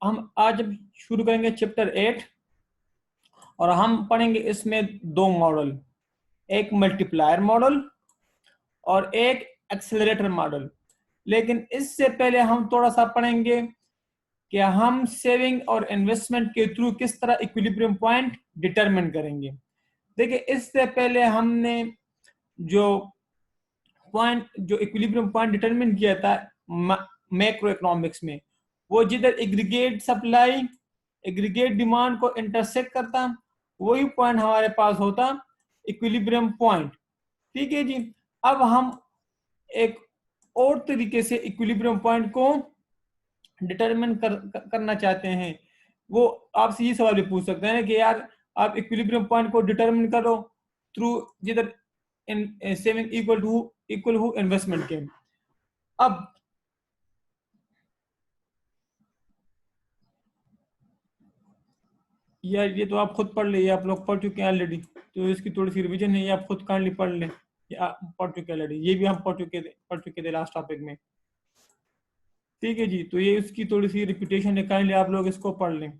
हम आज शुरू करेंगे चैप्टर 8 और हम पढ़ेंगे इसमें दो मॉडल, एक मल्टीप्लायर मॉडल और एक एक्सेलरेटर मॉडल। लेकिन इससे पहले हम थोड़ा सा पढ़ेंगे कि हम सेविंग और इन्वेस्टमेंट के थ्रू किस तरह इक्विलिब्रियम पॉइंट डिटरमिन करेंगे। देखिए, इससे पहले हमने जो इक्विलिब्रियम पॉइंट डिटरमिन किया था मैक्रो इकोनॉमिक्स में, वो जिधर एग्रीगेट सप्लाई एग्रीगेट डिमांड को इंटरसेक्ट करता, वही पॉइंट हमारे पास होता इक्विलिब्रियम पॉइंट। ठीक है जी। अब हम एक और तरीके से इक्विलिब्रियम पॉइंट को डिटरमिन करना चाहते हैं। वो आपसे ये सवाल भी पूछ सकते हैं कि यार आप इक्विलिब्रियम पॉइंट को डिटरमिन करो थ्रू जिधर सेविंग इक्वल टू इन्वेस्टमेंट के। अब यार ये तो आप खुद पढ़ ले, आप लोग पढ़ चुके हैं ऑलरेडी, तो इसकी थोड़ी सी रिवीजन है, ये आप खुद काइंडली पढ़ लें। पढ़ चुके हैं ऑलरेडी, ये भी हम पढ़ चुके थे लास्ट टॉपिक में। ठीक है जी, तो ये इसकी थोड़ी सी रिपीटेशन है, काइंडली आप लोग इसको पढ़ लें।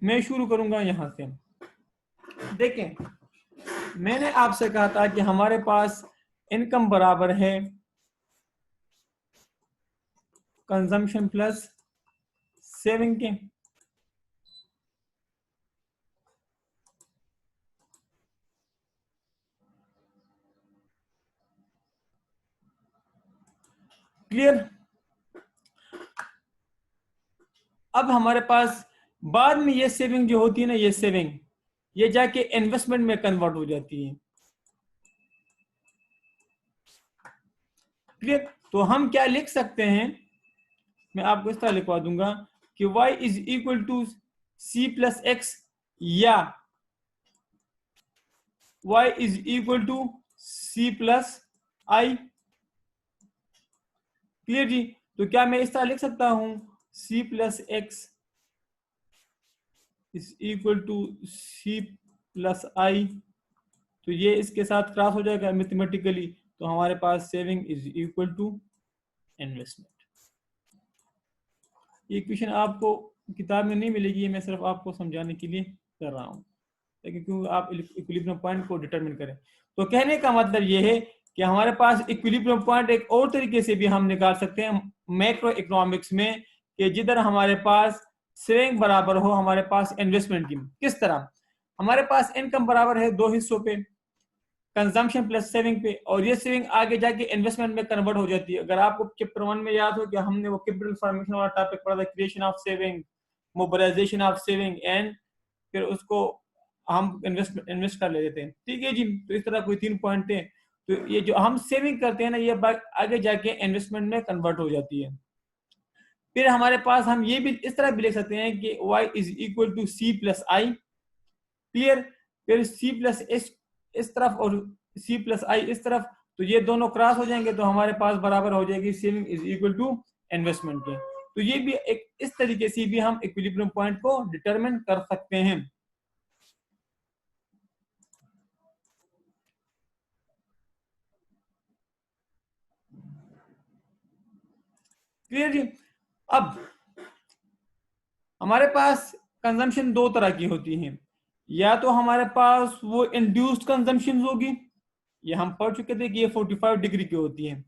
मैं शुरू करूंगा यहां से। देखें, मैंने आपसे कहा था कि हमारे पास इनकम बराबर है कंजम्पशन प्लस सेविंग के। क्लियर? अब हमारे पास बाद में ये सेविंग जो होती है ना, ये सेविंग ये जाके इन्वेस्टमेंट में कन्वर्ट हो जाती है। क्लियर? तो हम क्या लिख सकते हैं, मैं आपको इस तरह लिखवा दूंगा कि y is equal to c plus x या y is equal to c plus I. Clear जी? तो क्या मैं इस तरह लिख सकता हूं c plus x is equal to c plus I? तो ये इसके साथ क्रॉस हो जाएगा मैथमेटिकली, तो हमारे पास saving is equal to investment. ये क्वेश्चन आपको किताब में नहीं मिलेगी, मैं सिर्फ आपको समझाने के लिए कर रहा हूँ ताकि क्योंकि आप इक्विलिब्रियम पॉइंट को डिटरमिन करें। तो कहने का मतलब ये है कि हमारे पास इक्विलिब्रियम पॉइंट एक और तरीके से भी हम निकाल सकते हैं मैक्रो इकोनॉमिक्स में, कि जिधर हमारे पास सेविंग बराबर हो हमारे पास इन्वेस्टमेंट की। किस तरह? हमारे पास इनकम बराबर है दो हिस्सों पे, कंजम्पशन प्लस सेविंग पे, और ये सेविंग आगे जाके इन्वेस्टमेंट में कन्वर्ट हो जाती है। अगर आपको चैप्टर 1 में याद हो कि हमने वो कैपिटल फॉर्मेशन वाला टॉपिक पढ़ा था, creation of saving, mobilisation of saving, and फिर उसको हम इन्वेस्ट कर लेते हैं। ठीक है जी। तो इस तरह कोई 3 पॉइंट थे। तो ये जो हम सेविंग करते हैं ना, ये आगे जाके इन्वेस्टमेंट में कन्वर्ट हो जाती है। फिर हमारे पास हम ये भी इस तरह भी लिख सकते हैं कि y is equal to c plus I. Clear? फिर c प्लस इस तरफ और c प्लस आई इस तरफ, तो ये दोनों क्रॉस हो जाएंगे, तो हमारे पास बराबर हो जाएगी saving is equal to investment के। तो ये भी एक इस तरीके से भी हम इक्विलिब्रियम पॉइंट को डिटरमिन कर सकते हैं। क्लियर जी? अब हमारे पास कंजम्पशन दो तरह की होती है, या तो हमारे पास वो इंड्यूस्ड कंजम्पशन होगी, ये हम पढ़ चुके थे कि ये 45 डिग्री की होती है।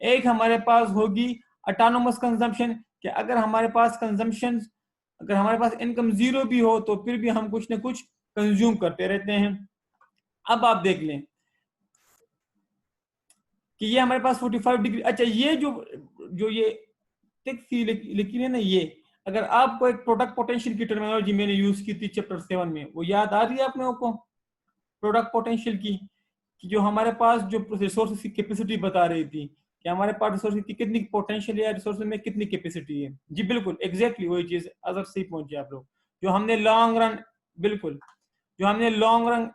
एक हमारे पास होगी ऑटोनोमस कंजम्पशन, कि अगर हमारे पास कंजम्पशन, अगर हमारे पास इनकम जीरो भी हो तो फिर भी हम कुछ ना कुछ कंज्यूम करते रहते हैं। अब आप देख लें कि ये हमारे पास 45 डिग्री। अच्छा, ये जो ये टिक सी लिखी है ना, ये अगर आपको एक प्रोडक्ट पोटेंशियल की टर्मिनोलॉजी मैंने यूज की थी चैप्टर 7 में, वो याद आ रही है आप लोगों को? प्रोडक्ट पोटेंशियल की, कि जो हमारे पास जो रिसोर्स की कैपेसिटी बता रही थी कि हमारे पास रिसोर्स की कितनी पोटेंशियल है, रिसोर्स में कितनी कैपेसिटी है। जी बिल्कुल, एग्जैक्टली वही चीज अगर सही पहुंचे आप लोग। जो हमने लॉन्ग रन, बिल्कुल, जो हमने लॉन्ग रन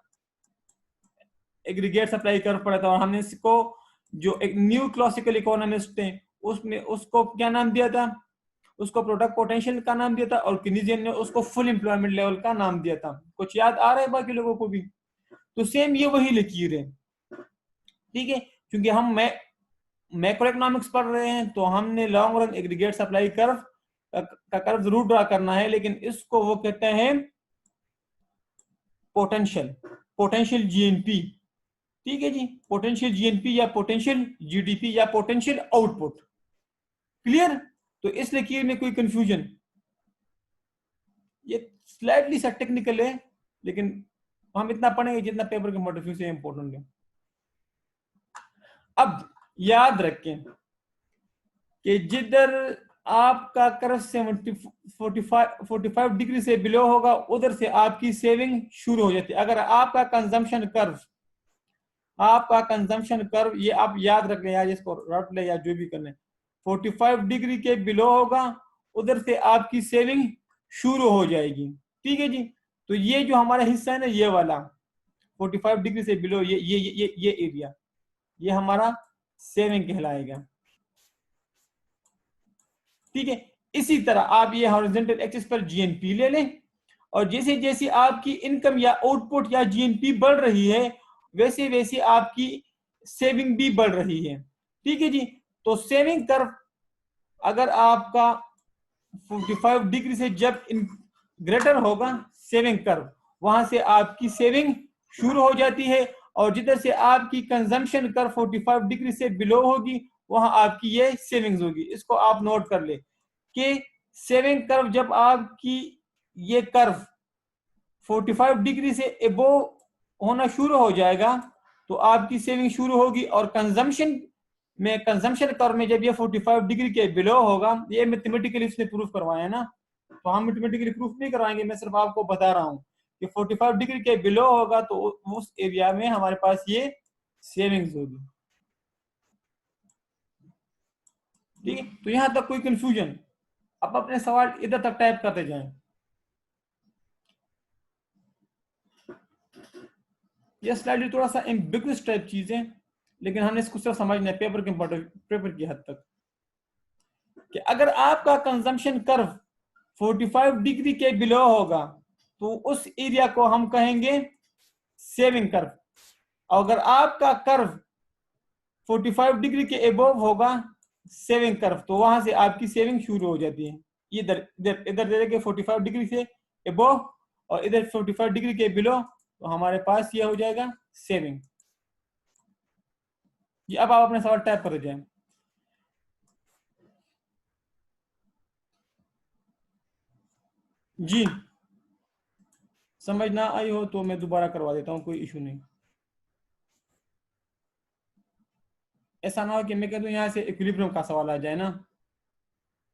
एग्रीगेट सप्लाई कर पड़ा था, और हमने इसको जो एक न्यू क्लासिकल इकोनॉमिस्ट थे उसने उसको क्या नाम दिया था? उसको प्रोडक्ट पोटेंशियल का नाम दिया था, और किनीजियन ने उसको फुल एम्प्लॉयमेंट लेवल का नाम दिया था। कुछ याद आ रहा है बाकी लोगों को भी? तो सेम ये वही लकीर है। ठीक है, क्योंकि हम मैक्रो इकोनॉमिक्स पढ़ रहे हैं, तो हमने long run aggregate supply curve का कर्व जरूर ड्रा करना है, लेकिन इसको वो कहते हैं पोटेंशियल जीएनपी। ठीक है जी, पोटेंशियल जीएनपी या पोटेंशियल जीडीपी या पोटेंशियल आउटपुट। क्लियर? तो इस लिखिए में कोई कंफ्यूजन? ये स्लाइटली सा टेक्निकल है, लेकिन हम इतना पढ़ेंगे जितना पेपर के पॉइंट ऑफ व्यू से इंपॉर्टेंट है। अब याद रखें कि जिधर आपका कर्व 45 डिग्री से बिलो होगा, उधर से आपकी सेविंग शुरू हो जाती है। अगर आपका कंजम्पशन कर्व ये आप याद रख लें, या इसको रट ले या जो भी करने, 45 डिग्री के बिलो होगा, उधर से आपकी सेविंग शुरू हो जाएगी। ठीक है जी, तो ये जो हमारा हिस्सा है ना, ये वाला 45 डिग्री से बिलो, ये एरिया, ये हमारा सेविंग कहलाएगा। ठीक है, इसी तरह आप ये हॉरिजॉन्टल एक्सिस पर जीएनपी ले लें, और जैसे जैसे आपकी इनकम या आउटपुट या जीएनपी बढ़ रही है, वैसे वैसे आपकी सेविंग भी बढ़ रही है। ठीक है जी, तो सेविंग कर्व अगर आपका 45 डिग्री से जब ग्रेटर होगा सेविंग कर्व, वहां से आपकी सेविंग शुरू हो जाती है, और जिधर से आपकी कंजम्पशन कर्व 45 डिग्री से बिलो होगी, वहां आपकी ये सेविंग्स होगी। इसको आप नोट कर ले कि सेविंग कर्व जब आपकी ये कर्व 45 डिग्री से एबोव होना शुरू हो जाएगा, तो आपकी सेविंग शुरू होगी, और कंजम्पशन कर्व में जब ये 45 डिग्री के बिलो होगा, ये मैथमेटिकली इसने प्रूफ करवाया है ना, तो हम मैथमेटिकली प्रूफ नहीं करवाएंगे, मैं सिर्फ आपको बता रहा हूं कि 45 डिग्री के बिलो होगा तो उस एरिया में हमारे पास ये सेविंग्स होगी। ठीक है, तो यहां तक कोई कंफ्यूजन? आप अपने सवाल इधर तक टाइप करते जाएं। ये स्लाइड थोड़ा सा एम्बिगुअस टाइप चीज है, लेकिन हमने इसको सिर्फ समझना है पेपर की हद तक, कि अगर आपका कंजम्पशन कर्व 45 डिग्री के बिलो होगा, तो उस एरिया को हम कहेंगे सेविंग कर्व। अगर आपका कर्व 45 डिग्री के एबोव होगा सेविंग कर्व, तो वहां से आपकी सेविंग शुरू हो जाती है। इधर इधर इधर दे देंगे 45 डिग्री से एबोव, और इधर 45 डिग्री के बिलो, तो हमारे पास ये हो जाएगा सेविंग। ये अब आप अपने सवाल टाइप कर जाएं। जी, समझ ना आई हो तो मैं दोबारा करवा देता हूं, कोई इशू नहीं। ऐसा ना हो कि मैं कह दूं यहाँ से इक्विलिब्रियम का सवाल आ जाए ना।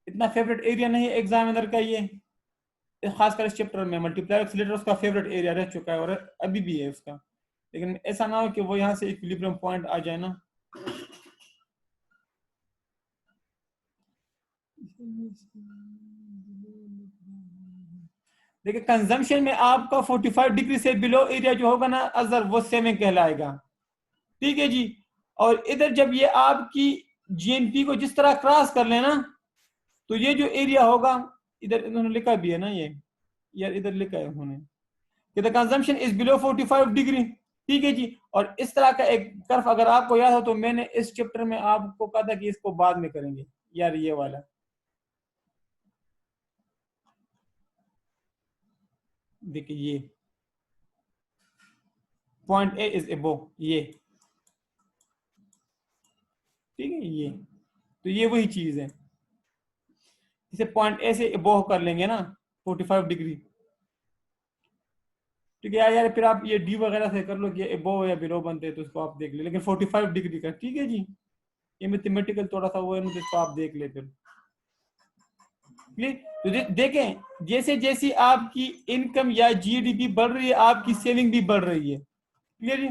इतना फेवरेट एरिया नहीं है एग्जामिनर का ये, खासकर इस चैप्टर में मल्टीप्लायर एक्सीलरेटर उसका फेवरेट एरिया रह चुका है, और अभी भी है उसका। लेकिन ऐसा ना हो कि वो यहाँ से इक्विलिब्रियम पॉइंट आ जाए ना। देखिए, कंजम्पशन में आपका 45 डिग्री से बिलो एरिया जो होगा ना अजर, वो सेविंग कहलाएगा। ठीक है जी, और इधर जब ये आपकी जीएनपी को जिस तरह क्रॉस कर लेना, तो ये जो एरिया होगा, इधर इन्होंने लिखा भी है ना, ये यार इधर लिखा है उन्होंने कि the consumption is below 45 degree. ठीक है जी, और इस तरह का एक कर्व अगर आपको याद हो, तो मैंने इस चैप्टर में आपको कहा था कि इसको बाद में करेंगे, यार ये वाला। देखिए ये पॉइंट ए इज एबोव ये, ठीक है ये, तो ये वही चीज है। इसे पॉइंट ए से एबोव कर लेंगे ना 45 डिग्री। ठीक है यार, फिर आप ये डी वगैरह से कर लो कि एबोव या बिलो बनते हैं, तो उसको आप देख ले, लेकिन 45 डिग्री का। ठीक है जी, ये मैथमेटिकल थोड़ा सा वो है ना, जिसको आप देख ले फिर। तो देखें, जैसे जैसी आपकी इनकम या जीडीपी बढ़ रही है, आपकी सेविंग भी बढ़ रही है। क्लियर जी?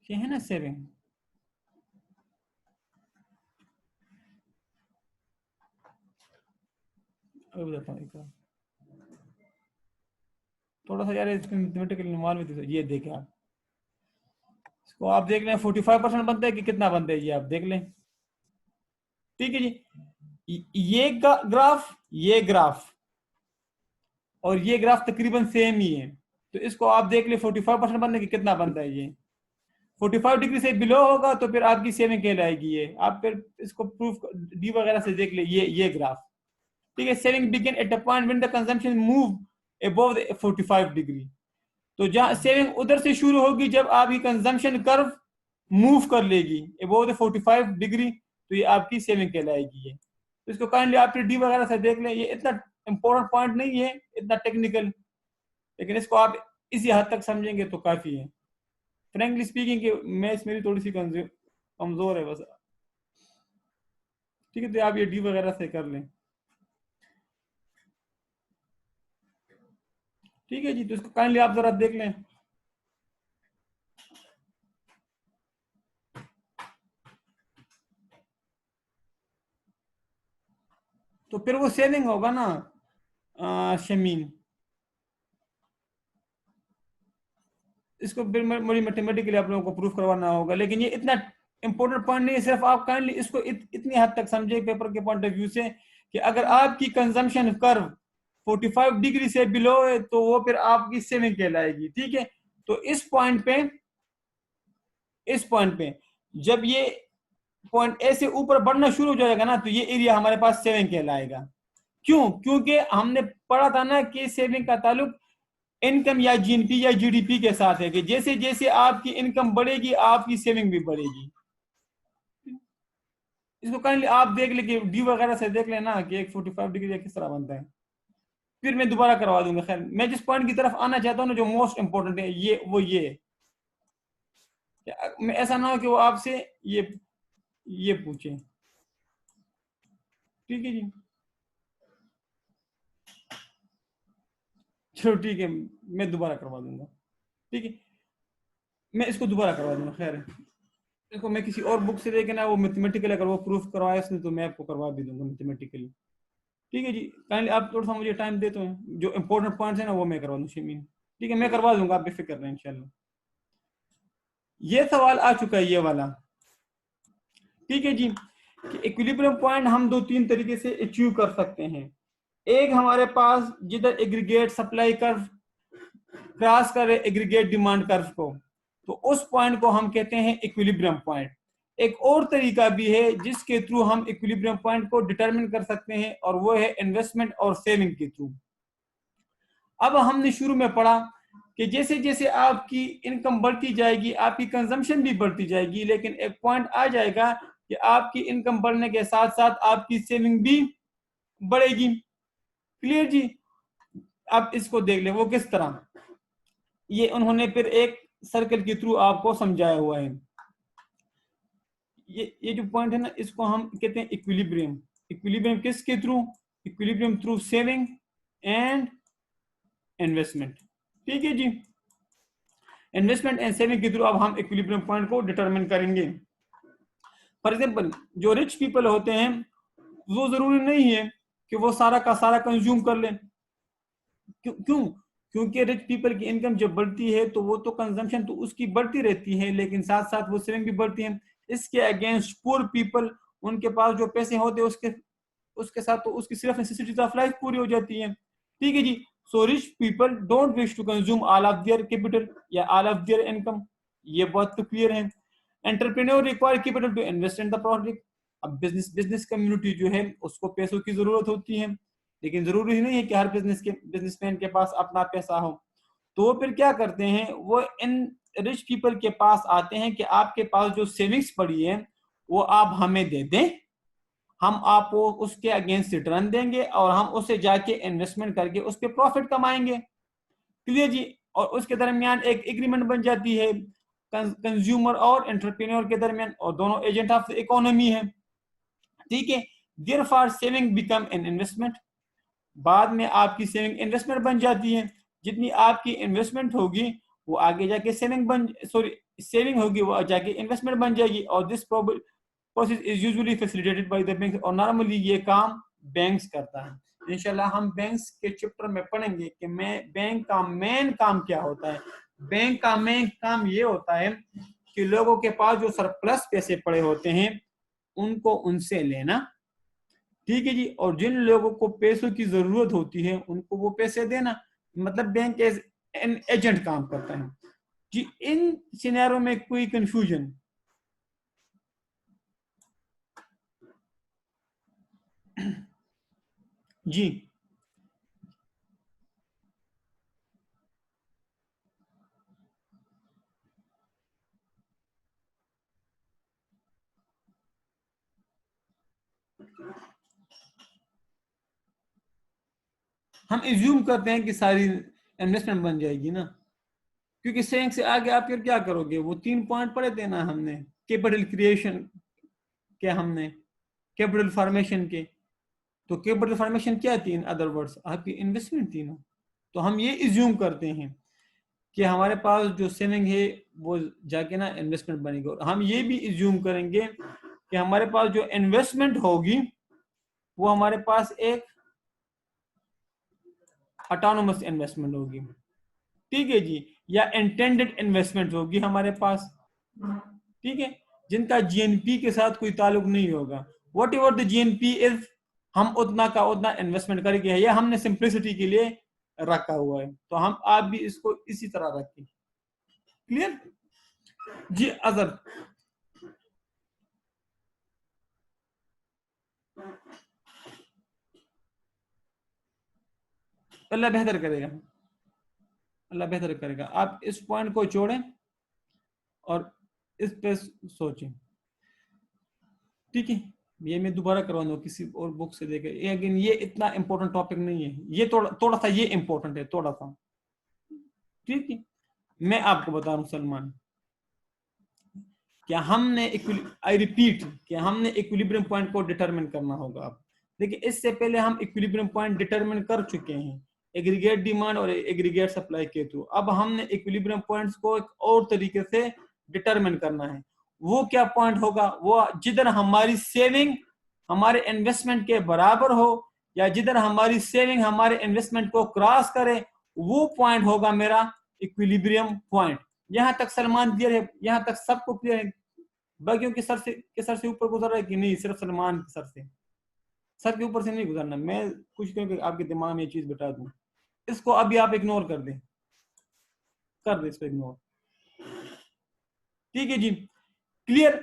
ये है ना सेविंग। अभी बताता हूँ एक बार, थोड़ा सा यार मैथमेटिकल नॉलेज में, ये देखें आप, इसको आप देख लें 45% बनता है कि कितना बनता है, ये आप देख लें। ठीक है जी, ये ग्राफ, ये ग्राफ और ये ग्राफ तकरीबन सेम ही है। तो इसको आप देख ले 45% बनने की कितना बनता है ये 45 डिग्री से बिलो होगा तो फिर आपकी सेविंग कहलाएगी ये। आप फिर इसको प्रूफ डी वगैरह से देख ले ये ग्राफ, ठीक है। Saving begin at a point when the consumption move above the 45 degree. तो जहां सेविंग उधर से शुरू होगी जब आपकी कंजम्पशन कर्व मूव कर लेगी अबव द 45 डिग्री, तो ये आपकी सेविंग कहलाएगी ये। तो इसको काइंडली आप डी वगैरह से देख लें, ये इतना इंपॉर्टेंट पॉइंट नहीं है, इतना टेक्निकल, लेकिन इसको आप इसी हद तक समझेंगे तो काफी है। फ्रेंकली स्पीकिंग कि मैथ्स मेरी थोड़ी सी कमजोर है बस, ठीक है। तो आप ये डी वगैरह से कर लें, ठीक है जी। तो इसको काइंडली आप जरा देख लें। तो फिर वो सेविंग होगा ना शमीन, इसको फिर मुझे मैथमेटिकली आप लोगों को प्रूफ करवाना होगा, लेकिन ये इतना इंपॉर्टेंट पॉइंट नहीं है। सिर्फ आप काइंडली इसको इतनी हद तक समझे पेपर के पॉइंट ऑफ व्यू से कि अगर आपकी कंजम्पशन कर्व 45 डिग्री से बिलो है तो वो फिर आपकी सेविंग कहलाएगी, ठीक है। तो इस पॉइंट पे जब ये पॉइंट ए से ऊपर बढ़ना शुरू हो जाएगा ना, तो ये एरिया हमारे पास सेविंग कहलाएगा। क्यों? क्योंकि हमने पढ़ा था ना कि सेविंग का ताल्लुक इनकम या जीएनपी या जीडीपी के साथ है, कि जैसे जैसे आपकी इनकम बढ़ेगी आपकी सेविंग भी बढ़ेगी। इसको काइंडली आप देख ले कि डी वगैरह से देख लेना कि एक 45 डिग्री किस तरह बनता है, फिर मैं दोबारा करवा दूंगा। खैर, मैं जिस पॉइंट की तरफ आना चाहता हूँ ना, जो मोस्ट इंपोर्टेंट है ये मैं ऐसा ना हो कि वो आपसे ये पूछे, ठीक है जी। चलो ठीक है, मैं दोबारा करवा दूंगा, ठीक है। मैं इसको दोबारा करवा दूंगा। खैर, इसको मैं किसी और बुक से देखे ना, वो मैथमेटिकल अगर वो प्रूफ करवाया इसने तो मैं आपको करवा भी दूंगा मैथमेटिकली, ठीक है जी। काइंडली आप थोड़ा सा मुझे टाइम देते हैं, जो इंपॉर्टेंट पॉइंट्स है ना वो मैं करवा दूँ शमीन, ठीक है। मैं करवा दूंगा, आप बेफिक्र रहें इंशाल्लाह। ये सवाल आ चुका है ये वाला, ठीक है जी। इक्विलिब्रियम पॉइंट हम 2-3 तरीके से अचीव कर सकते हैं। एक हमारे पास जिधर एग्रीगेट सप्लाई कर्व क्रॉस करे एग्रीगेट डिमांड कर्व को, तो उस पॉइंट को हम कहते हैं इक्विलिब्रियम पॉइंट। एक और तरीका भी है जिसके थ्रू हम इक्विलिब्रियम पॉइंट को डिटरमिन कर सकते हैं, और वो है इन्वेस्टमेंट और सेविंग के थ्रू। अब हमने शुरू में पढ़ा कि जैसे जैसे आपकी इनकम बढ़ती जाएगी आपकी कंजम्पशन भी बढ़ती जाएगी, लेकिन एक पॉइंट आ जाएगा कि आपकी इनकम बढ़ने के साथ साथ आपकी सेविंग भी बढ़ेगी। क्लियर जी? आप इसको देख ले वो किस तरह, ये उन्होंने फिर एक सर्कल के थ्रू आपको समझाया हुआ है। ये जो पॉइंट है ना, इसको हम कहते हैं इक्विलिब्रियम। इक्विलिब्रियम किसके through? Equilibrium through saving and investment, ठीक है जी। इन्वेस्टमेंट एंड सेविंग के थ्रू अब हम इक्विलिब्रियम पॉइंट को डिटरमिन करेंगे। फॉर एग्जांपल, जो रिच पीपल होते हैं वो जरूरी नहीं है कि वो सारा का सारा कंज्यूम कर लें। क्यों? क्योंकि रिच पीपल की इनकम जब बढ़ती है तो वो तो कंजम्पशन तो उसकी बढ़ती रहती है, लेकिन साथ साथ वो सेविंग भी बढ़ती है। इसके अगेंस्ट पुअर पीपल, उनके पास जो पैसे होते हैं उसके साथ तो उसकी सिर्फ नेसेसिटीज ऑफ लाइफ पूरी हो जाती है, ठीक है जी। So rich people don't wish to consume all of their capital या ऑल ऑफ देयर इनकम, ये बात तो क्लियर है। Entrepreneur require capital to invest in the product. अब बिजनेस कम्युनिटी जो है उसको पैसों की जरूरत होती है, लेकिन जरूरी नहीं है कि हर बिजनेसमैन के पास अपना पैसा हो। तो वो फिर क्या करते हैं, वो इन रिच पीपल के पास आते हैं कि आपके पास जो सेविंग्स पड़ी है वो आप हमें दे दें, हम आपको उसके अगेंस्ट रिटर्न देंगे और हम उससे जाके इन्वेस्टमेंट करके उस पर प्रॉफिट कमाएंगे। क्लियर जी? और उसके दरमियान एक एग्रीमेंट बन जाती है कंज्यूमर और एंटरप्रेन्योर के दरमियान, और दोनों एजेंट ऑफ द इकोनॉमी है, ठीक है। Therefore saving become an investment. बाद में आपकी सेविंग इन्वेस्टमेंट बन जाती है। जितनी आपकी इन्वेस्टमेंट होगी वो आगे जाके सेविंग होगी वो जाके इन्वेस्टमेंट बन जाएगी। और this process is usually facilitated by the bank, और नॉर्मली ये काम बैंक्स करता है। इंशाल्लाह हम बैंक्स के चैप्टर में पढ़ेंगे कि बैंक का मेन काम क्या होता है। बैंक का मेन काम ये होता है कि लोगों के पास जो सरप्लस पैसे पड़े होते हैं उनको उनसे लेना, ठीक है जी, और जिन लोगों को पैसों की जरूरत होती है उनको वो पैसे देना। मतलब बैंक एजेंट काम करता है जी। इन सिनेरियो में कोई कंफ्यूजन? जी हम एज्यूम करते हैं कि सारी इन्वेस्टमेंट बन जाएगी ना, क्योंकि सेविंग से आगे आप फिर क्या करोगे? वो 3 पॉइंट पढ़े थे ना हमने, कैपिटल क्रिएशन के, हमने कैपिटल फॉर्मेशन के। तो कैपिटल फॉर्मेशन क्या थी? इन अदर वर्ड्स आपकी इन्वेस्टमेंट थी ना। तो हम ये एज्यूम करते हैं कि हमारे पास जो सेविंग है वो जाके ना इन्वेस्टमेंट बनेगी, और हम ये भी एज्यूम करेंगे कि हमारे पास जो इन्वेस्टमेंट होगी वो हमारे पास एक ऑटोनोमस इन्वेस्टमेंट होगी, ठीक है जी, या इंटेंडेड इन्वेस्टमेंट होगी हमारे पास, ठीक है, जिनका जीएनपी के साथ कोई ताल्लुक नहीं होगा। What ever the GNP is, हम उतना का उतना इन्वेस्टमेंट करके है, या हमने सिंप्लिसिटी के लिए रखा हुआ है। तो हम आप भी इसको इसी तरह रखें। क्लियर जी? अजर अल्लाह बेहतर करेगा, अल्लाह बेहतर करेगा। आप इस पॉइंट को जोड़ें और इस पे सोचें, ठीक है। ये मैं दोबारा करवा दूँ किसी और बुक से देकर, लेकिन ये इतना इंपॉर्टेंट टॉपिक नहीं है, ये थोड़ा थोड़ा सा ये इंपॉर्टेंट है, थोड़ा सा, ठीक है। मैं आपको बता रहा हूँ सलमान, क्या हमने आई रिपीट कि हमने इक्विलिब्रियम पॉइंट को डिटरमिन करना होगा। अब देखिए, इससे पहले हम इक्विलिब्रियम पॉइंट डिटरमिन कर चुके हैं एग्रीगेट डिमांड और एग्रीगेट सप्लाई के थ्रू। अब हमने इक्विलिब्रियम पॉइंट्स को एक और तरीके से डिटरमिन करना है। वो क्या पॉइंट होगा? वो जिधर हमारी सेविंग हमारे इन्वेस्टमेंट के बराबर हो, या जिधर हमारी सेविंग हमारे इन्वेस्टमेंट को क्रॉस करे, वो पॉइंट होगा मेरा इक्विलिब्रियम पॉइंट। यहां तक सलमान क्लियर है? यहां तक सबको क्लियर है? बाकियों के सर से ऊपर गुजर रहा है कि नहीं? सिर्फ सलमान के सर से, सर के ऊपर से नहीं गुजरना। मैं कुछ करके आपके दिमाग में ये चीज बिठा दूं, इसको अभी आप इग्नोर कर दें, कर दे इसको इग्नोर, ठीक है जी, क्लियर।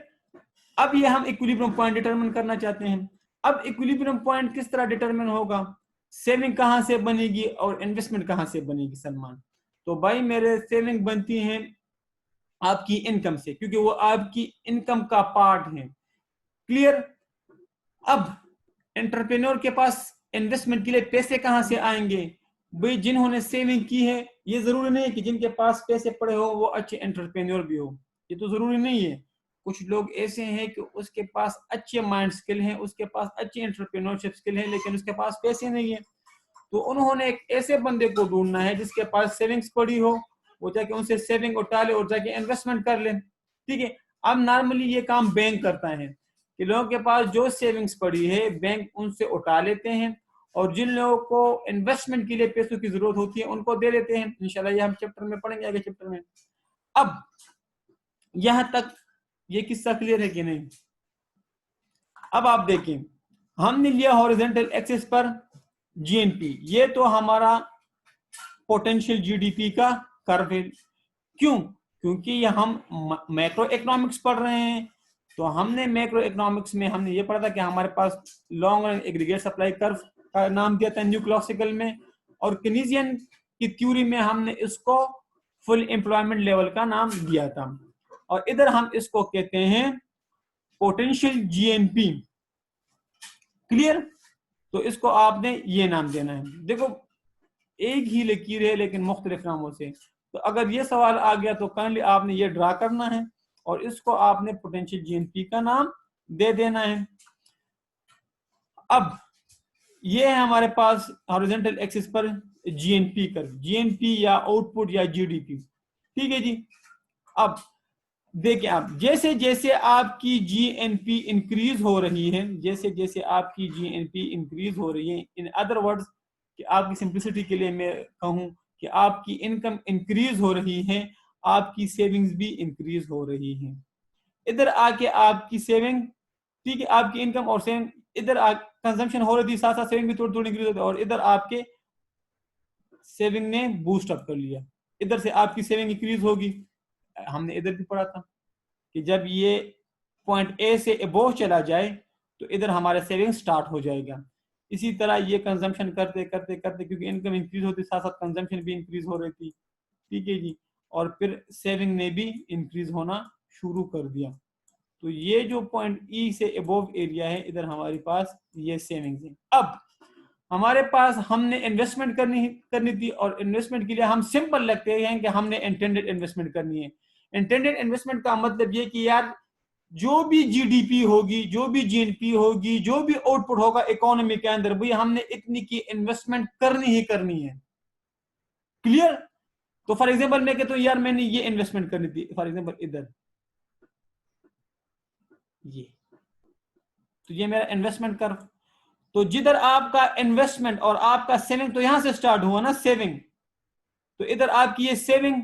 अब ये हम इक्विलिब्रियम पॉइंट डिटरमिन करना चाहते हैं। अब इक्विलिब्रियम पॉइंट किस तरह डिटरमिन होगा? सेविंग कहां से बनेगी और इन्वेस्टमेंट कहां से बनेगी सलमान? तो भाई मेरे सेविंग बनती है आपकी इनकम से, क्योंकि वो आपकी इनकम का पार्ट है, क्लियर। अब एंटरप्रेन्योर के पास इन्वेस्टमेंट के लिए पैसे कहां से आएंगे? भाई जिन्होंने सेविंग की है, ये जरूरी नहीं है कि जिनके पास पैसे पड़े हो वो अच्छे एंटरप्रेन्योर भी हो, ये तो जरूरी नहीं है। कुछ लोग ऐसे हैं कि उसके पास अच्छे माइंड स्किल हैं, उसके पास अच्छी एंटरप्रेन्योरशिप स्किल है, लेकिन उसके पास पैसे नहीं है। तो उन्होंने एक ऐसे बंदे को ढूंढना है जिसके पास सेविंग्स पड़ी हो, वो जाके उनसे सेविंग उठा ले और जाके इन्वेस्टमेंट कर ले, ठीक है। अब नॉर्मली ये काम बैंक करता है कि लोगों के पास जो सेविंग्स पड़ी है बैंक उनसे उठा लेते हैं, और जिन लोगों को इन्वेस्टमेंट के लिए पैसों की जरूरत होती है उनको दे देते हैं। इंशाल्लाह ये हम चैप्टर में पढ़ेंगे, आगे चैप्टर में। अब यहां तक ये किस्सा क्लियर है कि नहीं? अब आप देखें, हमने लिया हॉरिजॉन्टल एक्सिस पर जीएनपी, ये तो हमारा पोटेंशियल जीडीपी का कर्व है। क्यों? क्योंकि ये हम मैक्रो इकोनॉमिक्स पढ़ रहे हैं। तो हमने मैक्रो इकोनॉमिक्स में हमने ये पढ़ा था कि हमारे पास long run aggregate supply curve का नाम दिया था न्यू क्लासिकल में, और केनीजियन की थ्योरी में हमने इसको फुल एम्प्लॉयमेंट लेवल का नाम दिया था, और इधर हम इसको कहते हैं पोटेंशियल जीएनपी, क्लियर। तो इसको आपने ये नाम देना है। देखो एक ही लकीर है लेकिन मुख्तलिफ नामों से। तो अगर ये सवाल आ गया तो काइंडली आपने ये ड्रा करना है और इसको आपने पोटेंशियल जीएनपी का नाम दे देना है। अब ये है हमारे पास हॉरिजॉन्टल एक्सिस पर जीएनपी कर, जीएनपी या आउटपुट या जीडीपी, ठीक है जी। अब देखिए, आप जैसे जैसे आपकी जीएनपी इंक्रीज हो रही है, जैसे जैसे आपकी जीएनपी इंक्रीज हो रही है, इन अदर वर्ड्स कि आपकी सिंप्लिसिटी के लिए मैं कहूं कि आपकी इनकम इंक्रीज हो रही है, आपकी सेविंग्स भी इंक्रीज हो रही है। इधर आके आपकी सेविंग, ठीक है, आपकी इनकम और सेविंग, इधर कंजम्पशन हो रही थी, साथ साथ सेविंग भी थोड़ी थोड़ी इंक्रीज होती है, और इधर आपके सेविंग ने बूस्ट अप कर लिया, इधर से आपकी सेविंग इंक्रीज होगी। हमने इधर भी पढ़ा था कि जब ये पॉइंट ए से अबोव चला जाए तो इधर हमारा सेविंग स्टार्ट हो जाएगा। इसी तरह ये कंजम्पशन करते करते करते, क्योंकि इनकम इंक्रीज होती साथ साथ कंजम्पशन भी इंक्रीज हो रही थी, ठीक है जी, और फिर सेविंग ने भी इंक्रीज होना शुरू कर दिया। तो ये जो पॉइंट ई से अबोव एरिया है, इधर हमारे पास ये सेविंग्स है। अब हमारे पास हमने इन्वेस्टमेंट करनी थी, और इन्वेस्टमेंट के लिए हम सिंपल लगते हैं कि हमने इंटेंडेड इन्वेस्टमेंट करनी है। इंटेंडेड इन्वेस्टमेंट का मतलब ये कि यार जो भी जीडीपी होगी, जो भी जीएनपी होगी, जो भी आउटपुट होगा इकोनॉमी के अंदर, भाई हमने इतनी की इन्वेस्टमेंट करनी ही करनी है। क्लियर? तो फॉर एग्जांपल मैं कहता हूं यार मैंने ये इन्वेस्टमेंट करनी थी, फॉर एग्जांपल इधर ये, तो ये मेरा इन्वेस्टमेंट कर, तो जिधर आपका इन्वेस्टमेंट और आपका सेविंग, तो यहां से स्टार्ट हुआ ना सेविंग, तो इधर आपकी ये सेविंग,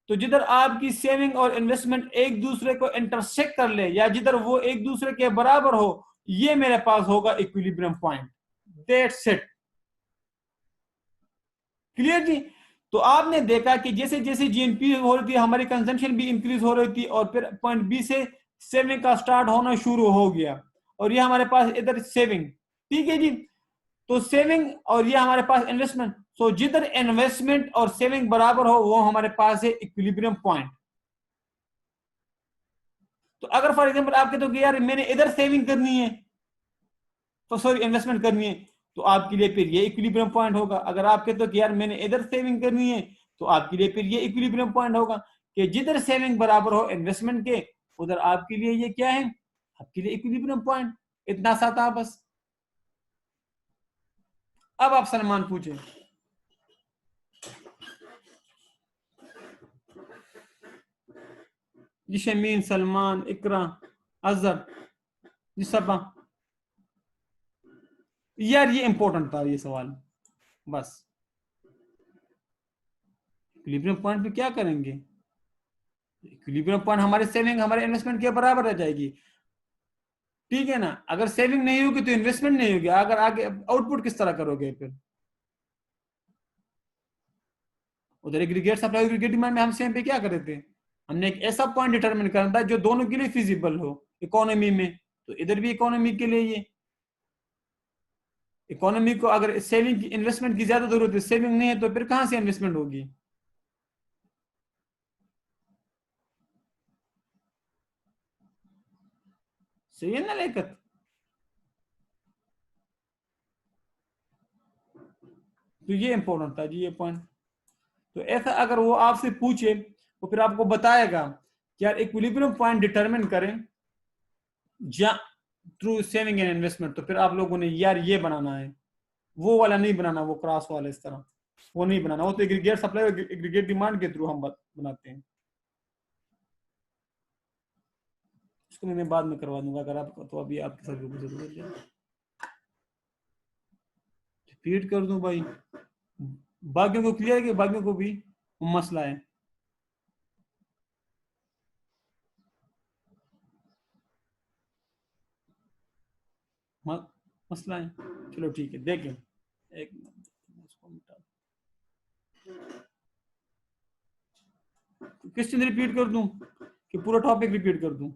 तो जिधर आपकी सेविंग और इन्वेस्टमेंट एक दूसरे को इंटरसेक्ट कर ले, या जिधर वो एक दूसरे के बराबर हो, ये मेरे पास होगा equilibrium point. That's it. Clear जी? तो आपने देखा कि जैसे जैसे जीएनपी हो रही थी, हमारी कंजम्पशन भी इंक्रीज हो रही थी, और फिर पॉइंट बी से सेविंग का स्टार्ट होना शुरू हो गया, और ये हमारे पास इधर सेविंग, ठीक है जी। तो सेविंग और ये हमारे पास इन्वेस्टमेंट, सो जिधर इन्वेस्टमेंट और सेविंग बराबर हो वो हमारे पास है इक्विलिब्रियम पॉइंट। तो अगर फॉर एग्जांपल आप कहते हो कि यार मैंने इधर सेविंग करनी है, तो सॉरी इन्वेस्टमेंट करनी है, तो आपके लिए फिर ये इक्विलिब्रियम पॉइंट होगा। अगर आप कहते हो कि यार मैंने इधर सेविंग करनी है, तो आपके लिए फिर ये इक्विलिब्रियम पॉइंट होगा कि जिधर सेविंग बराबर हो इन्वेस्टमेंट के, उधर आपके लिए ये क्या है, आपके लिए इक्विलिब्रियम पॉइंट। इतना सा था बस। अब आप सलमान पूछे। जी शमीन, सलमान, इकरा, अजहर, जी सबा। यार ये इंपॉर्टेंट था ये सवाल। बस इक्विलिब्रियम पॉइंट पे क्या करेंगे? इक्विलिब्रियम पॉइंट हमारे सेविंग हमारे इन्वेस्टमेंट के बराबर रह जाएगी, ठीक है ना। अगर सेविंग नहीं होगी तो इन्वेस्टमेंट नहीं होगी, अगर आगे आउटपुट किस तरह करोगे फिर? उधर एग्रीगेट सप्लाई एग्रीगेट डिमांड में हम सेम पे क्या कर रहे थे, हमने एक ऐसा पॉइंट डिटरमिन करना था जो दोनों के लिए फिजिबल हो इकोनॉमी में। तो इधर भी इकोनॉमी के लिए ये इकोनॉमी को अगर सेविंग की इन्वेस्टमेंट की ज्यादा जरूरत है, सेविंग नहीं है, तो फिर कहां से इन्वेस्टमेंट होगी? सही है ना लियाकत? तो ये इंपॉर्टेंट था जी ये पॉइंट। तो ऐसा अगर वो आपसे पूछे तो फिर आपको बताएगा कि यार इक्विलिब्रियम पॉइंट डिटरमिन करें या थ्रू सेविंग एंड इन्वेस्टमेंट, तो फिर आप लोगों ने यार ये बनाना है, वो वाला नहीं बनाना, वो क्रॉस वाला इस तरह वो नहीं बनाना, वो तो एग्रीगेट सप्लाई एग्रीगेट डिमांड के थ्रू हम बनाते हैं। इसको मैं बाद में करवा दूंगा अगर आप, तो अभी आपके साथ जरूरत है। रिपीट कर दूं भाई, बाकियों को क्लियर है कि बाकियों को भी मसला है? मसला है, चलो ठीक है देखें। एक क्वेश्चन रिपीट कर दूं कि पूरा टॉपिक रिपीट कर दूं?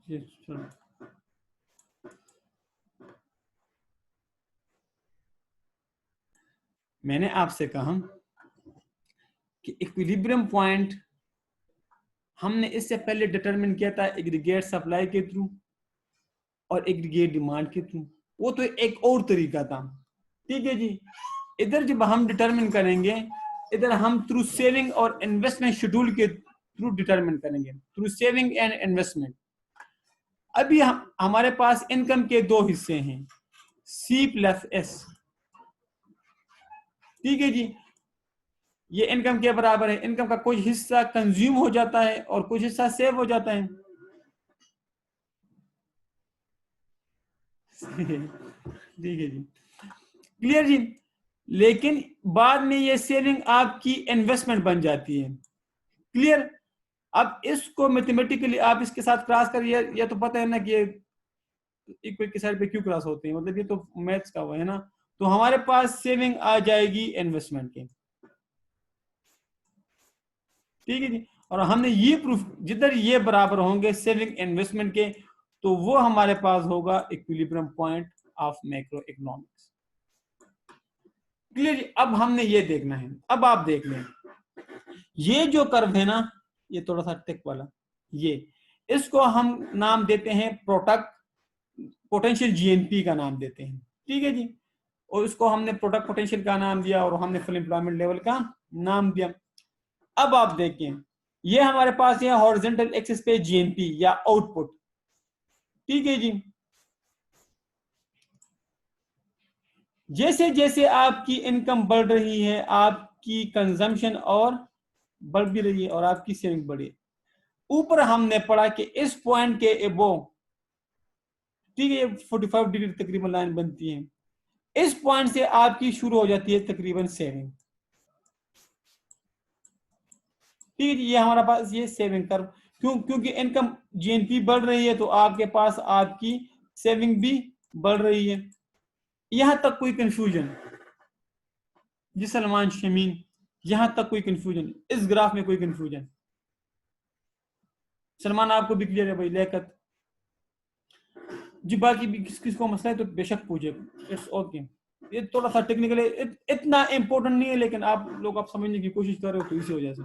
चलो मैंने आपसे कहा कि इक्विलिब्रियम पॉइंट हमने इससे पहले डिटरमिन किया था एग्रीगेट सप्लाई के थ्रू और एग्रीगेट डिमांड के थ्रू, वो तो एक और तरीका था, ठीक है जी। इधर जब हम डिटरमिन करेंगे, इधर हम थ्रू सेविंग और इन्वेस्टमेंट शेड्यूल के थ्रू डिटरमिन करेंगे, थ्रू सेविंग एंड इन्वेस्टमेंट। अभी हमारे पास इनकम के दो हिस्से हैं, सी प्लस एस, ठीक है जी। ये इनकम के बराबर है, इनकम का कुछ हिस्सा कंज्यूम हो जाता है और कुछ हिस्सा सेव हो जाता है। ठीक है जी, क्लियर जी। लेकिन बाद में ये सेविंग आपकी इन्वेस्टमेंट बन जाती है, क्लियर। अब इसको मैथमेटिकली आप इसके साथ क्रॉस करिए, या तो पता है ना कि इक्वल की साइड पे क्यों क्रॉस होते हैं, मतलब ये तो मैथ्स का वो है ना। तो हमारे पास सेविंग आ जाएगी इन्वेस्टमेंट की, ठीक है जी। और हमने ये प्रूफ, जिधर ये बराबर होंगे सेविंग इन्वेस्टमेंट के, तो वो हमारे पास होगा equilibrium point of macroeconomics. Clear जी। अब हमने ये देखना है, अब आप देख लें ये जो कर्व है ना, ये थोड़ा सा टिक वाला, ये इसको हम नाम देते हैं प्रोडक्ट पोटेंशियल जीएनपी का नाम देते हैं, ठीक है जी। और इसको हमने प्रोडक्ट पोटेंशियल का नाम दिया और हमने फुल एम्प्लॉयमेंट लेवल का नाम दिया। अब आप देखें ये हमारे पास है हॉरिजॉन्टल एक्सिस पे जीएनपी या आउटपुट, ठीक है जी। जैसे जैसे आपकी इनकम बढ़ रही है, आपकी कंजम्पशन और बढ़ भी रही है और आपकी सेविंग बढ़ी। ऊपर हमने पढ़ा कि इस पॉइंट के एबो, ठीक है, 45 डिग्री तकरीबन लाइन बनती है। इस पॉइंट से आपकी शुरू हो जाती है तकरीबन सेविंग, ठीक है जी। ये हमारा पास ये सेविंग कर्व, क्योंकि इनकम जीएनपी बढ़ रही है तो आपके पास आपकी सेविंग भी बढ़ रही है। यहां तक कोई कंफ्यूजन जी सलमान शमीन, यहां तक कोई कंफ्यूजन, इस ग्राफ में कोई कंफ्यूजन? सलमान आपको भी क्लियर है भाई? लियाकत जी, बाकी भी किसको मसला है तो बेशक पूछे, इट्स ओके। ये थोड़ा सा टेक्निकल है, इतना इंपॉर्टेंट नहीं है, लेकिन आप लोग आप समझने की कोशिश कर रहे हो तो इसी वजह से।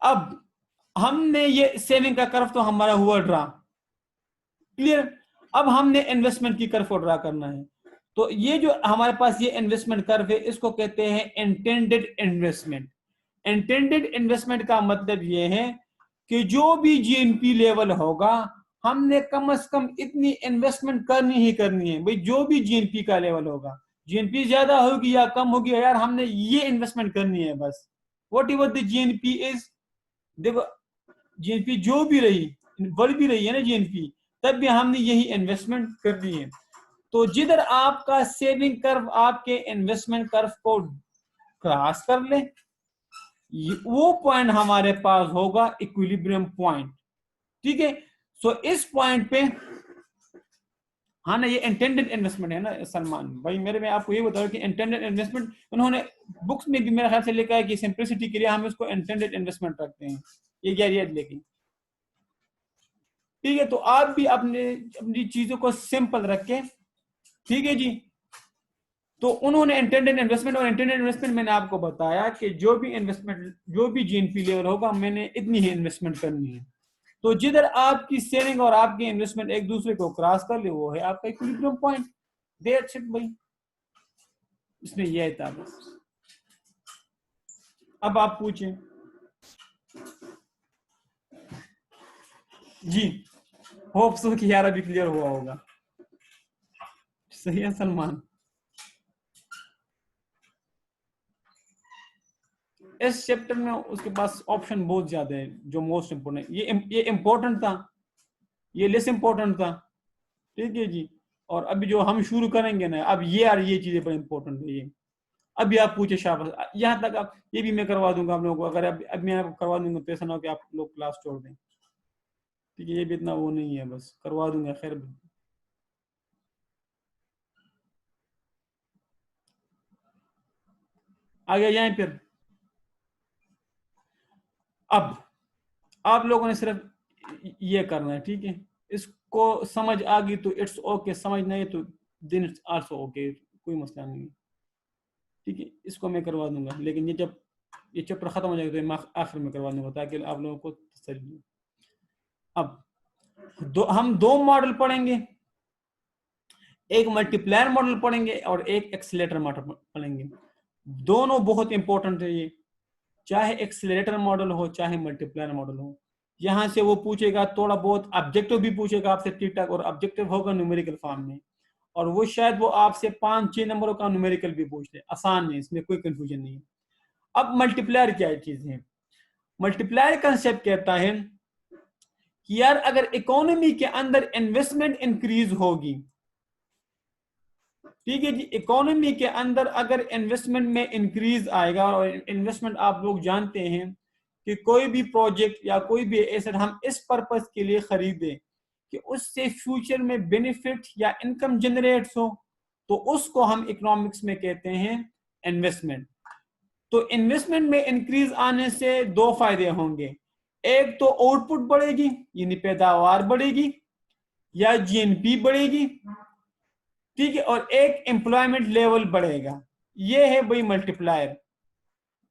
अब हमने ये सेविंग का कर्व तो हमारा हुआ ड्रा, क्लियर। अब हमने इन्वेस्टमेंट की कर्व को ड्रा करना है। तो ये जो हमारे पास ये इन्वेस्टमेंट कर्व है, इसको कहते हैं इंटेंडेड इन्वेस्टमेंट। इंटेंडेड इन्वेस्टमेंट का मतलब ये है कि जो भी जीएनपी लेवल होगा हमने कम से कम इतनी इन्वेस्टमेंट करनी ही करनी है भाई। जो भी जीएनपी का लेवल होगा, जीएनपी ज्यादा होगी या कम होगी यार, हमने ये इन्वेस्टमेंट करनी है बस। What ever the GNP is, देखो जीएनपी जो भी रही, बढ़ भी रही है ना जीएनपी, तब भी हमने यही इन्वेस्टमेंट करनी है। तो जिधर आपका सेविंग कर्व आपके इन्वेस्टमेंट कर्व को क्रॉस कर ले, वो पॉइंट हमारे पास होगा इक्विलिब्रियम पॉइंट, ठीक है। सो इस पॉइंट पे, हाँ ना, ये इंटेंडेड इन्वेस्टमेंट है ना सलमान भाई मेरे, मैं आपको ये बता रहा हूँ कि इंटेंडेड इन्वेस्टमेंट उन्होंने बुक्स में भी मेरे ख्याल से लिखा है कि सिंपलिसिटी के लिए हम इसको इंटेंडेड इन्वेस्टमेंट रखते हैं, ये गैरियत लेकिन, ठीक है। तो आप भी अपनी चीजों को सिंपल रखें, ठीक है जी। तो उन्होंने इंटेंडेड इन्वेस्टमेंट, और इंटेंडेड इन्वेस्टमेंट मैंने आपको बताया कि जो भी इन्वेस्टमेंट, जो भी जीएनपी लेवल होगा मैंने इतनी ही इन्वेस्टमेंट करनी है। तो जिधर आपकी सेविंग और आपकी इन्वेस्टमेंट एक दूसरे को क्रॉस कर ले, वो है आपका इक्विलिब्रियम पॉइंट। दैट्स इट भाई, इसमें यह था बस। अब आप पूछें जी। होप सो कि यार अभी क्लियर हुआ होगा। सही है सलमान। इस चैप्टर में उसके पास ऑप्शन बहुत ज्यादा है, जो मोस्ट इंपोर्टेंट, ये इंपॉर्टेंट था, ये लेस इंपॉर्टेंट था, ठीक है जी। और अभी जो हम शुरू करेंगे ना, अब ये यार ये चीजें बड़ी इंपॉर्टेंट है ये। अभी आप पूछे शाबाश, यहाँ तक आप, ये भी मैं करवा दूंगा आप लोगों को, अगर अब मैं आपको करवा दूंगा तो ऐसा ना हो कि आप लोग क्लास छोड़ दें, ठीक है। ये भी इतना वो नहीं है, बस करवा दूंगा, खैर। आगे जाए फिर। अब आप लोगों ने सिर्फ ये करना है, ठीक है। इसको समझ आ गई तो इट्स ओके, समझ नहीं तो देन इट्स आल्सो ओके, कोई मसला नहीं है, ठीक है। इसको मैं करवा दूंगा, लेकिन ये जब ये चैप्टर खत्म हो जाएगा तो मैं आखिर में करवा दूंगा, ताकि आप लोगों को तसल्ली हो। अब हम दो मॉडल पढ़ेंगे, एक मल्टीप्लायर मॉडल पढ़ेंगे और एक एक्सीलरेटर मॉडल पढ़ेंगे। दोनों बहुत इंपॉर्टेंट है ये, चाहे एक्सीलरेटर मॉडल हो चाहे मल्टीप्लायर मॉडल हो। यहां से वो पूछेगा थोड़ा बहुत, ऑब्जेक्टिव भी पूछेगा आपसे ठीक ठाक, और ऑब्जेक्टिव होगा न्यूमेरिकल फॉर्म में, और वो शायद वो आपसे 5-6 नंबरों का न्यूमेरिकल भी पूछ ले, आसान है, इसमें कोई कंफ्यूजन नहीं है। अब मल्टीप्लायर क्या चीज है? मल्टीप्लायर कंसेप्ट कहता है कि यार अगर इकोनॉमी के अंदर इन्वेस्टमेंट इंक्रीज होगी, ठीक है जी, इकोनॉमी के अंदर अगर इन्वेस्टमेंट में इंक्रीज आएगा, और इन्वेस्टमेंट आप लोग जानते हैं कि कोई भी प्रोजेक्ट या कोई भी एसेट हम इस पर्पस के लिए खरीदें कि उससे फ्यूचर में बेनिफिट या इनकम जनरेट्स हो, तो उसको हम इकोनॉमिक्स में कहते हैं इन्वेस्टमेंट। तो इन्वेस्टमेंट में इंक्रीज आने से दो फायदे होंगे, एक तो आउटपुट बढ़ेगी यानी पैदावार बढ़ेगी या जीएनपी बढ़ेगी, ठीक है, और एक एम्प्लॉयमेंट लेवल बढ़ेगा। ये है भाई मल्टीप्लायर।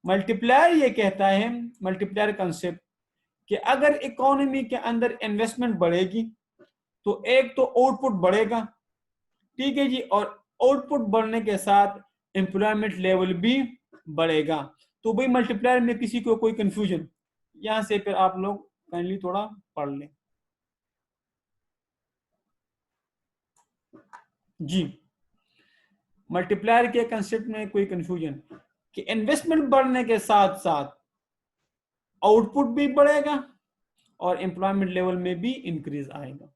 मल्टीप्लायर ये कहता है, मल्टीप्लायर कंसेप्ट, कि अगर इकोनॉमी के अंदर इन्वेस्टमेंट बढ़ेगी तो एक तो आउटपुट बढ़ेगा, ठीक है जी, और आउटपुट बढ़ने के साथ एम्प्लॉयमेंट लेवल भी बढ़ेगा। तो भाई मल्टीप्लायर में किसी को कोई कंफ्यूजन, यहां से फिर आप लोग काइंडली थोड़ा पढ़ लें जी। मल्टीप्लायर के कंसेप्ट में कोई कंफ्यूजन कि इन्वेस्टमेंट बढ़ने के साथ साथ आउटपुट भी बढ़ेगा और एम्प्लॉयमेंट लेवल में भी इंक्रीज आएगा,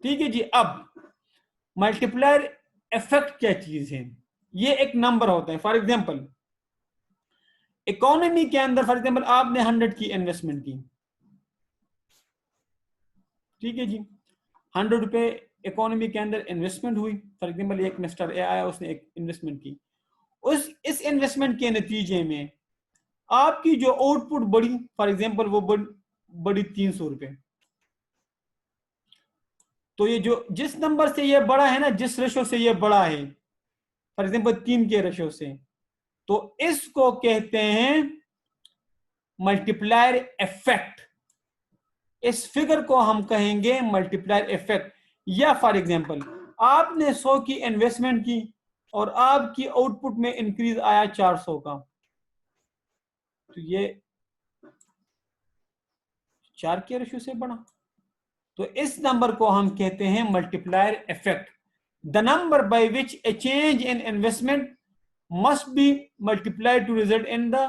ठीक है जी। अब मल्टीप्लायर इफेक्ट क्या चीज है? ये एक नंबर होता है। फॉर एग्जांपल इकोनॉमी के अंदर, फॉर एग्जांपल आपने 100 की इन्वेस्टमेंट की, ठीक है जी, 100 रुपए इकोनॉमी के अंदर इन्वेस्टमेंट हुई। फॉर एग्जांपल एक मिस्टर ए आया, उसने एक इन्वेस्टमेंट की, इस इन्वेस्टमेंट के नतीजे में आपकी जो आउटपुट बढ़ी, फॉर एग्जांपल वो बढ़ी 300 रुपए। तो ये जो जिस नंबर से ये बड़ा है ना, जिस रेशो से ये बड़ा है, फॉर एग्जांपल 3 के रेशो से, तो इसको कहते हैं मल्टीप्लायर इफेक्ट। इस फिगर को हम कहेंगे मल्टीप्लायर इफेक्ट। या फॉर एग्जांपल आपने 100 की इन्वेस्टमेंट की और आपकी आउटपुट में इंक्रीज आया 400 का, तो ये 4 के रेशियो से बढ़ा, तो इस नंबर को हम कहते हैं multiplier effect. The number by which a change in investment must be multiplied to result in the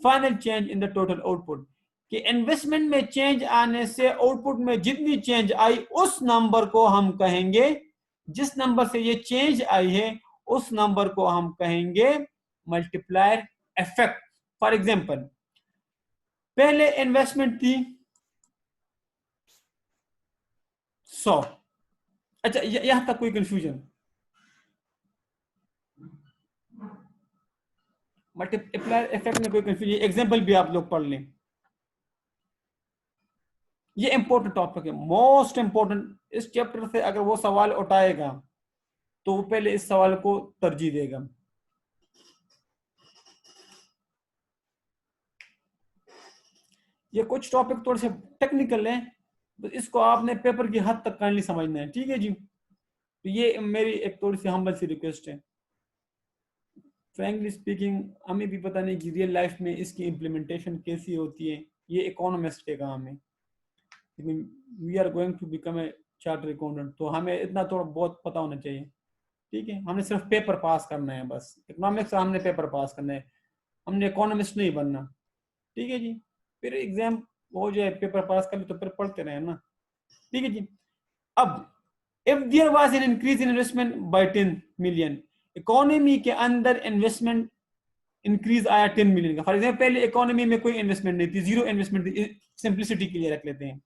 final change in the total output. कि इन्वेस्टमेंट में चेंज आने से आउटपुट में जितनी चेंज आई उस नंबर को हम कहेंगे, जिस नंबर से ये चेंज आई है उस नंबर को हम कहेंगे मल्टीप्लायर इफेक्ट। फॉर एग्जांपल पहले इन्वेस्टमेंट थी 100, अच्छा यहां तक कोई कंफ्यूजन? मल्टीप्लायर इफेक्ट में कोई कंफ्यूजन? एग्जांपल भी आप लोग पढ़ लें, ये इंपॉर्टेंट टॉपिक है, मोस्ट इंपॉर्टेंट। इस चैप्टर से अगर वो सवाल उठाएगा तो वो पहले इस सवाल को तरजीह देगा। ये कुछ टॉपिक थोड़े से टेक्निकल है, तो इसको आपने पेपर की हद तक काइंडली समझना है, ठीक है जी। तो ये मेरी एक थोड़ी सी हम्बल सी रिक्वेस्ट है। फ्रैंकली स्पीकिंग हमें भी पता नहीं कि रियल लाइफ में इसकी इम्प्लीमेंटेशन कैसी होती है, ये इकोनॉमिस्ट के काम है। We are going to become a charter accountant, तो हमें इतना थोड़ा बहुत पता होना चाहिए, ठीक है। हमने सिर्फ पेपर पास करना है, बस इकोनॉमिक्स का हमने पेपर पास करना है, हमने इकोनॉमिस्ट नहीं बनना, ठीक है जी। फिर एग्जाम हो जाए, पेपर पास कर ले तो फिर पढ़ते रहे ना, ठीक है जी। अब if there was an increase in investment by 10 million, economy के अंदर इन्वेस्टमेंट इंक्रीज आया 10 मिलियन का। फॉर एग्जाम्पल पहले इकोनॉमी में कोई इन्वेस्टमेंट नहीं थी, जीरो इन्वेस्टमेंट थी, सिंप्लिसिटी के लिए रख लेते हैं,